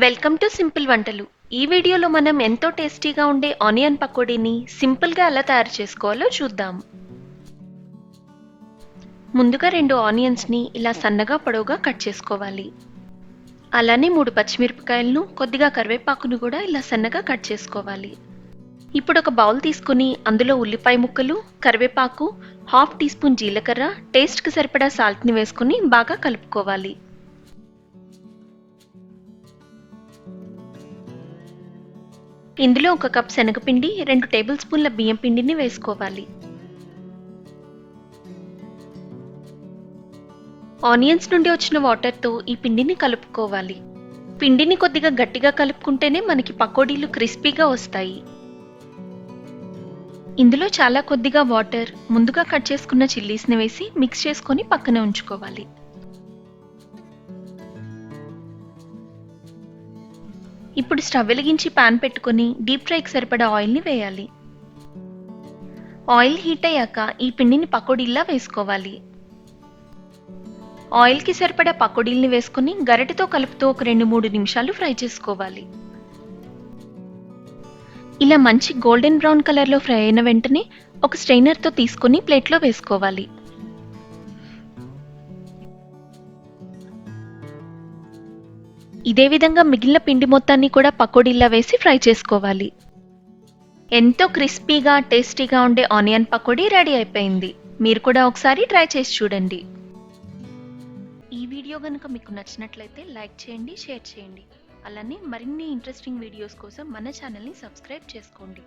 Welcome to simple వంటలు. ఈ వీడియోలో మనం ఎంతో టేస్టీగా ఉండే ఆనియన్ పకోడీని సింపుల్గా ఎలా తయారు చేసుకోవాలో చూద్దాం. ముందుగా 2 ఆనియన్స్ని ఇలా సన్నగా పొడవుగా కట్ చేసుకోవాలి. అలానే 3 పచ్చిమిరపకాయలను, కొద్దిగా కరివేపాకును కూడా ఇలా సన్నగా కట్ చేసుకోవాలి. ఇప్పుడు ఒక బౌల్ తీసుకుని అందులో ఉల్లిపాయ ముక్కలు, కరివేపాకు, హాఫ్ టీ స్పూన్ జీలకర్ర, టేస్ట్కి సరిపడా సాల్ట్ని వేసుకుని బాగా కలుపుకోవాలి. ఇందులో 1 కప్ శనగపిండి, 2 టేబుల్ స్పూన్ల బియ్యం పిండిని వేసుకోవాలి. ఆనియన్స్ నుండి వచ్చిన వాటర్తో ఈ పిండిని కలుపుకోవాలి. పిండిని కొద్దిగా గట్టిగా కలుపుకుంటేనే మనకి పకోడీలు క్రిస్పీగా వస్తాయి. ఇందులో చాలా కొద్దిగా వాటర్, ముందుగా కట్ చేసుకున్న చిల్లీస్ని వేసి మిక్స్ చేసుకొని పక్కన ఉంచుకోవాలి. ఇప్పుడు స్టవ్ వెలిగించి పాన్ పెట్టుకొని డీప్ ఫ్రైకి సరిపడా ఆయిల్ని వేయాలి. ఆయిల్ హీట్ అయ్యాక ఈ పిండిని పకోడీల్లా వేసుకోవాలి. ఆయిల్కి సరిపడా పకోడీల్ని వేసుకొని గరిటెతో కలుపుతూ ఒక 2-3 నిమిషాలు ఫ్రై చేసుకోవాలి. ఇలా మంచి గోల్డెన్ బ్రౌన్ కలర్లో ఫ్రై అయిన వెంటనే ఒక స్ట్రైనర్తో తీసుకొని ప్లేట్లో వేసుకోవాలి. ఇదే విధంగా మిగిలిన పిండి మొత్తాన్ని కూడా పకోడీల్లా వేసి ఫ్రై చేసుకోవాలి. ఎంతో క్రిస్పీగా, టేస్టీగా ఉండే ఆనియన్ పకోడీ రెడీ అయిపోయింది. మీరు కూడా ఒకసారి ట్రై చేసి చూడండి. ఈ వీడియో కనుక మీకు నచ్చినట్లయితే లైక్ చేయండి, షేర్ చేయండి. అలానే మరిన్ని ఇంట్రెస్టింగ్ వీడియోస్ కోసం మన ఛానల్ని సబ్స్క్రైబ్ చేసుకోండి.